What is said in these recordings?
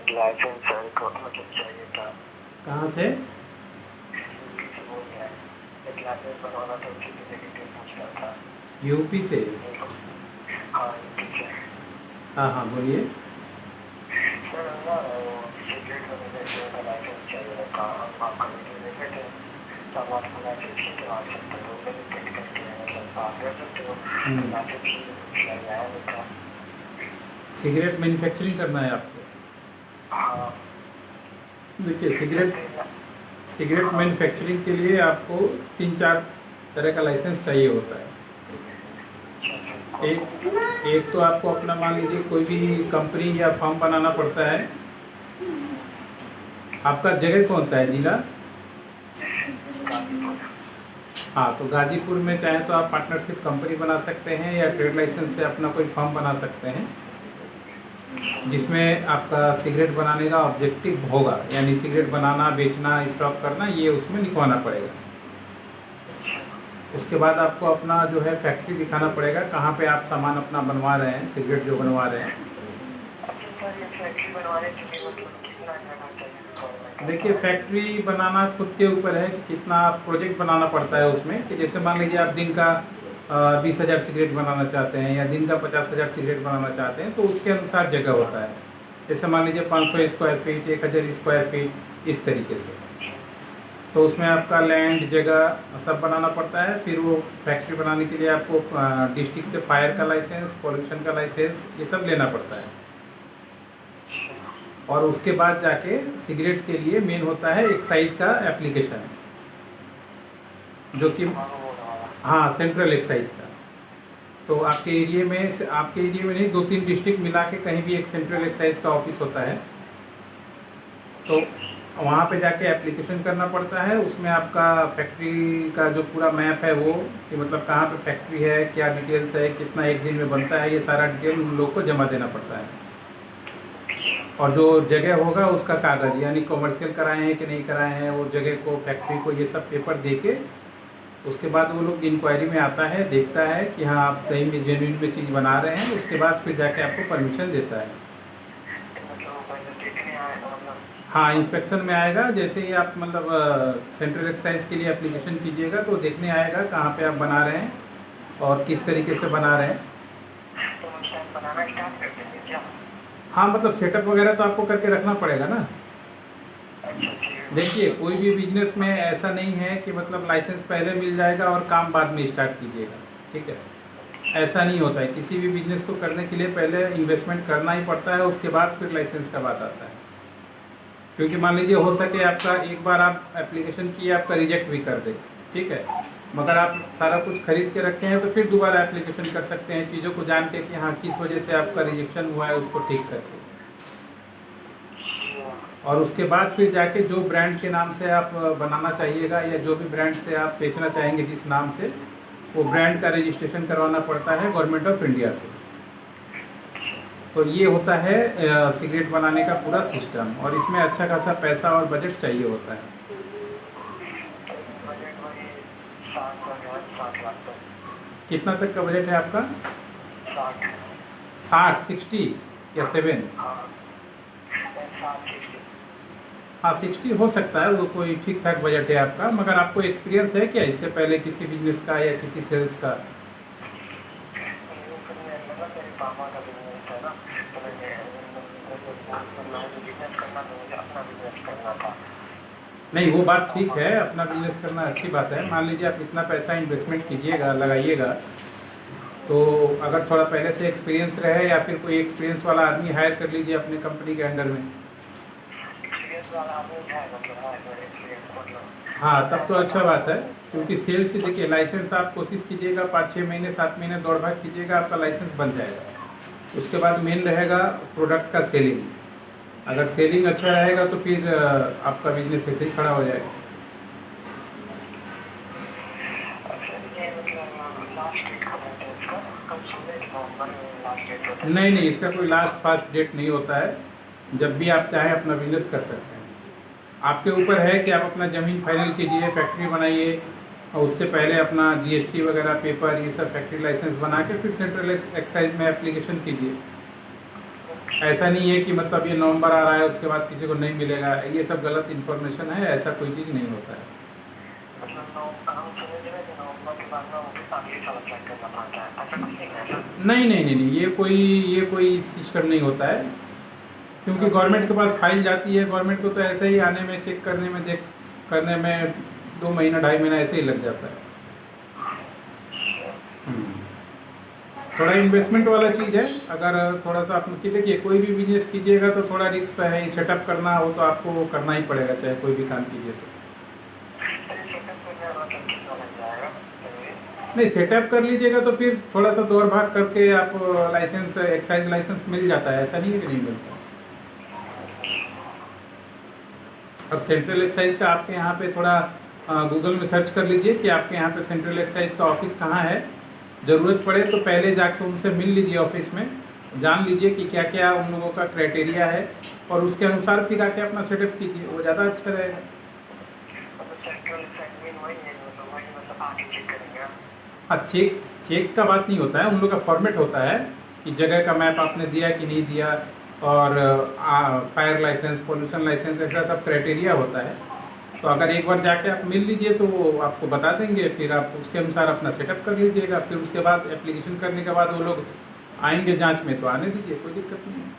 एक licence sir को मतलब चाहिए था। कहाँ से? यूपी से बोल रहे हैं, एक लाइसेंस बनवाना था, उसी के लिए पूछ रहा था। यूपी से? हाँ यूपी से। हाँ हाँ बोलिए। सर ना वो सिगरेट वगैरह का लाइसेंस चाहिए था, हम आपका वीडियो देखे थे तो हम आपको मैसेज की तो आ सकते हो, मैंने पेड करके मतलब आप कर सकते हो, मैसेज की कुछ आया नहीं था। सिगरेट मैन्युफैक्चरिंग करना है आपको? हाँ देखिए, सिगरेट हाँ सिगरेट मैन्युफैक्चरिंग के लिए आपको 3-4 तरह का लाइसेंस चाहिए होता है। एक एक तो आपको अपना मान लीजिए कोई भी कंपनी या फर्म बनाना पड़ता है। आपका जगह कौन सा है, जिला? हाँ, तो गाजीपुर में चाहे तो आप पार्टनरशिप कंपनी बना सकते हैं या ट्रेड लाइसेंस से अपना कोई फर्म बना सकते हैं, जिसमें आपका सिगरेट बनाने का ऑब्जेक्टिव होगा, यानी सिगरेट बनाना, बेचना, स्टॉक करना, ये उसमें लिखवाना पड़ेगा। उसके बाद आपको अपना जो है फैक्ट्री दिखाना पड़ेगा, कहाँ पे आप सामान अपना बनवा रहे हैं, सिगरेट जो बनवा रहे हैं। देखिए, फैक्ट्री बनाना खुद के ऊपर है कि कितना प्रोजेक्ट बनाना पड़ता है उसमें, कि जैसे मान लीजिए आप दिन का 20,000 सिगरेट बनाना चाहते हैं या दिन का 50,000 सिगरेट बनाना चाहते हैं, तो उसके अनुसार जगह होता है। जैसे मान लीजिए 500 स्क्वायर फीट, 1000 स्क्वायर फीट, इस तरीके से। तो उसमें आपका लैंड, जगह सब बनाना पड़ता है। फिर वो फैक्ट्री बनाने के लिए आपको डिस्ट्रिक्ट से फायर का लाइसेंस, पॉल्यूशन का लाइसेंस, ये सब लेना पड़ता है। और उसके बाद जाके सिगरेट के लिए मेन होता है एक्साइज का एप्लीकेशन, जो कि हाँ सेंट्रल एक्साइज का। तो आपके एरिया में नहीं, 2-3 डिस्ट्रिक्ट मिला के कहीं भी एक सेंट्रल एक्साइज का ऑफिस होता है। तो वहाँ पे जाके एप्लीकेशन करना पड़ता है। उसमें आपका फैक्ट्री का जो पूरा मैप है वो, कि मतलब कहाँ पे फैक्ट्री है, क्या डिटेल्स है, कितना एक दिन में बनता है, ये सारा डिटेल उन लोग को जमा देना पड़ता है। और जो जगह होगा उसका कागज़, यानी कॉमर्शियल कराए हैं कि नहीं कराए हैं, वो जगह को, फैक्ट्री को, ये सब पेपर दे के उसके बाद वो लोग इंक्वायरी में आता है, देखता है कि हाँ आप सही में जेन्युइन में चीज़ बना रहे हैं। उसके बाद फिर जाके आपको परमिशन देता है। हाँ, इंस्पेक्शन में आएगा। जैसे ही आप मतलब सेंट्रल एक्साइज के लिए एप्लीकेशन कीजिएगा तो देखने आएगा कहाँ पे आप बना रहे हैं और किस तरीके से बना रहे हैं। हाँ, मतलब सेटअप वगैरह तो आपको करके रखना पड़ेगा ना। देखिए, कोई भी बिजनेस में ऐसा नहीं है कि मतलब लाइसेंस पहले मिल जाएगा और काम बाद में स्टार्ट कीजिएगा, ठीक है? ऐसा नहीं होता है। किसी भी बिजनेस को करने के लिए पहले इन्वेस्टमेंट करना ही पड़ता है, उसके बाद फिर लाइसेंस का बात आता है। क्योंकि मान लीजिए हो सके आपका एक बार आप एप्लीकेशन किए, आपका रिजेक्ट भी कर दे, ठीक है, मगर आप सारा कुछ खरीद के रखे हैं तो फिर दोबारा एप्लीकेशन कर सकते हैं, चीज़ों को जान के कि हाँ किस वजह से आपका रिजेक्शन हुआ है, उसको ठीक करके। और उसके बाद फिर जाके जो ब्रांड के नाम से आप बनाना चाहिएगा या जो भी ब्रांड से आप बेचना चाहेंगे जिस नाम से, वो ब्रांड का रजिस्ट्रेशन करवाना पड़ता है गवर्नमेंट ऑफ इंडिया से। तो ये होता है सिगरेट बनाने का पूरा सिस्टम, और इसमें अच्छा खासा पैसा और बजट चाहिए होता है। कितना तक का बजट है आपका? 60, 60 या 7? हाँ, 60 हो सकता है, वो कोई ठीक ठाक बजट है आपका। मगर आपको एक्सपीरियंस है क्या इससे पहले किसी बिजनेस का या किसी सेल्स का? नहीं, वो बात ठीक है, अपना बिजनेस करना अच्छी बात है। मान लीजिए आप इतना पैसा इन्वेस्टमेंट कीजिएगा, लगाइएगा, तो अगर थोड़ा पहले से एक्सपीरियंस रहे या फिर कोई एक्सपीरियंस वाला आदमी हायर कर लीजिए अपने कंपनी के अंडर में। हाँ, तब तो अच्छा बात है। क्योंकि सेल्स से देखिए, लाइसेंस आप कोशिश कीजिएगा 5-6 महीने, 7 महीने दौड़ भाग कीजिएगा, आपका लाइसेंस बन जाएगा। उसके बाद मेन रहेगा प्रोडक्ट का सेलिंग। अगर सेलिंग अच्छा रहेगा तो फिर आपका बिजनेस ऐसे ही खड़ा हो जाएगा। नहीं, इसका कोई लास्ट फास्ट डेट नहीं होता है। जब भी आप चाहें अपना बिजनेस कर सकते हैं। आपके ऊपर है कि आप अपना ज़मीन फाइनल कीजिए, फैक्ट्री बनाइए, और उससे पहले अपना जीएसटी वगैरह पेपर, ये सब फैक्ट्री लाइसेंस बना के फिर सेंट्रल एक्साइज में एप्लीकेशन कीजिए। ऐसा नहीं है कि मतलब ये नवंबर आ रहा है उसके बाद किसी को नहीं मिलेगा, ये सब गलत इन्फॉर्मेशन है, ऐसा कोई चीज़ नहीं होता है। मतलब हम समझ रहे हैं कि नवंबर के बाद में ऑफिस अगले साल चेक करना पड़ता है, ऐसा कुछ नहीं है सर? नहीं, ये कोई सिस्टम नहीं होता है, क्योंकि गवर्नमेंट के पास फाइल जाती है, गवर्नमेंट को तो ऐसे ही आने में, चेक करने में, देख करने में 2 महीना 2.5 महीना ऐसे ही लग जाता है। हम्म। थोड़ा इन्वेस्टमेंट वाला चीज़ है, अगर थोड़ा सा आप देखिए कोई भी बिजनेस कीजिएगा तो थोड़ा रिस्क तो है ही, सेटअप करना हो तो आपको करना ही पड़ेगा, चाहे कोई भी काम कीजिए तो। नहीं, सेटअप कर लीजिएगा तो फिर थोड़ा सा दौड़ भाग करके आप लाइसेंस, एक्साइज लाइसेंस मिल जाता है, ऐसा नहीं है कि नहीं मिलता। अब सेंट्रल एक्साइज का आपके यहाँ पे थोड़ा गूगल में सर्च कर लीजिए कि आपके यहाँ पे सेंट्रल एक्साइज का ऑफिस कहाँ है। ज़रूरत पड़े तो पहले जाके उनसे मिल लीजिए ऑफिस में, जान लीजिए कि क्या क्या उन लोगों का क्राइटेरिया है, और उसके अनुसार फिर आके अपना सेटअप कीजिए, वो ज़्यादा अच्छा रहेगा। हाँ, चेक का बात नहीं होता है, उन लोग का फॉर्मेट होता है कि जगह का मैप आपने दिया कि नहीं दिया, और फायर लाइसेंस, पोल्यूशन लाइसेंस, ऐसा सब क्राइटेरिया होता है। तो अगर एक बार जाके आप मिल लीजिए तो वो आपको बता देंगे, फिर आप उसके अनुसार अपना सेटअप कर लीजिएगा, फिर उसके बाद एप्लीकेशन करने के बाद वो लोग आएंगे जांच में तो आने दीजिए, कोई दिक्कत नहीं है।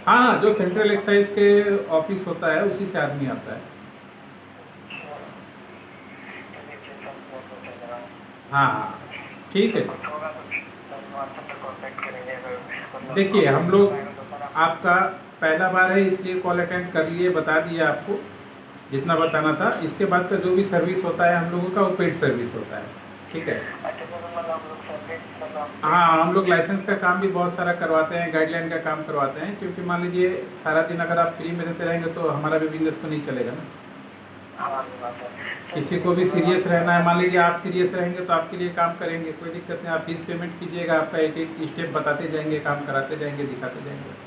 हाँ, जो सेंट्रल एक्साइज के ऑफिस होता है उसी से आदमी आता है। हाँ, ठीक है। देखिए हम लोग, आपका पहला बार है इसलिए कॉल अटेंड कर लिए, बता दिया आपको जितना बताना था। इसके बाद का जो भी सर्विस होता है हम लोगों का, वो पेड सर्विस होता है, ठीक है। हाँ, हम लोग लाइसेंस का काम भी बहुत सारा करवाते हैं, गाइडलाइन का काम करवाते हैं, क्योंकि मान लीजिए सारा दिन अगर आप फ्री में देते रहेंगे तो हमारा भी बिजनेस तो नहीं चलेगा ना। किसी को भी सीरियस रहना है, मान लीजिए आप सीरियस रहेंगे तो आपके लिए काम करेंगे, कोई दिक्कत नहीं, आप फीस पेमेंट कीजिएगा, आपका एक एक स्टेप बताते जाएंगे, काम कराते जाएंगे, दिखाते जाएंगे।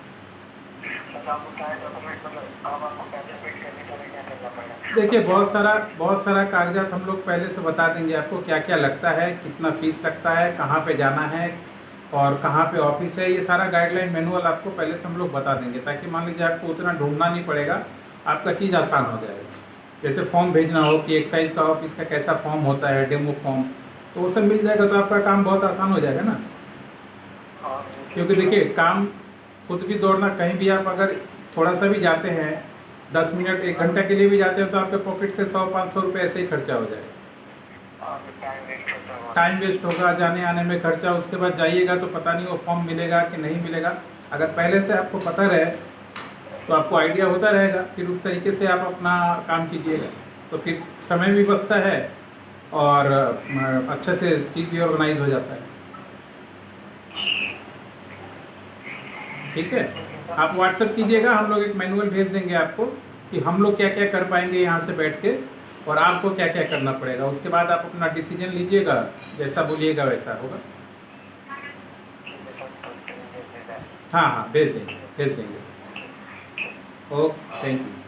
देखिए बहुत सारा कागजात हम लोग पहले से बता देंगे आपको, क्या क्या लगता है, कितना फीस लगता है, कहाँ पे जाना है और कहाँ पे ऑफिस है, ये सारा गाइडलाइन मैनुअल आपको पहले से हम लोग बता देंगे, ताकि मान लीजिए आपको उतना ढूंढना नहीं पड़ेगा, आपका चीज़ आसान हो जाएगा। जैसे फॉर्म भेजना हो कि एक्साइज का ऑफिस का कैसा फॉर्म होता है, डेमो फॉर्म, तो वो सब मिल जाएगा, तो आपका काम बहुत आसान हो जाएगा ना। क्योंकि देखिए काम खुद भी दौड़ना, कहीं भी आप अगर थोड़ा सा भी जाते हैं, 10 मिनट 1 घंटा के लिए भी जाते हैं, तो आपके पॉकेट से 100-500 रुपये ऐसे ही खर्चा हो जाएगा। टाइम वेस्ट होगा, जाने आने में खर्चा, उसके बाद जाइएगा तो पता नहीं वो फॉर्म मिलेगा कि नहीं मिलेगा। अगर पहले से आपको पता रहे तो आपको आइडिया होता रहेगा, फिर उस तरीके से आप अपना काम कीजिएगा, तो फिर समय भी बचता है और अच्छे से चीज़ भी ऑर्गेनाइज हो जाता है। ठीक है, आप व्हाट्सएप कीजिएगा, हम लोग एक मैनुअल भेज देंगे आपको कि हम लोग क्या क्या कर पाएंगे यहाँ से बैठ के, और आपको क्या क्या करना पड़ेगा। उसके बाद आप अपना डिसीजन लीजिएगा, जैसा बोलिएगा वैसा होगा। हाँ, भेज देंगे। Okay, thank you.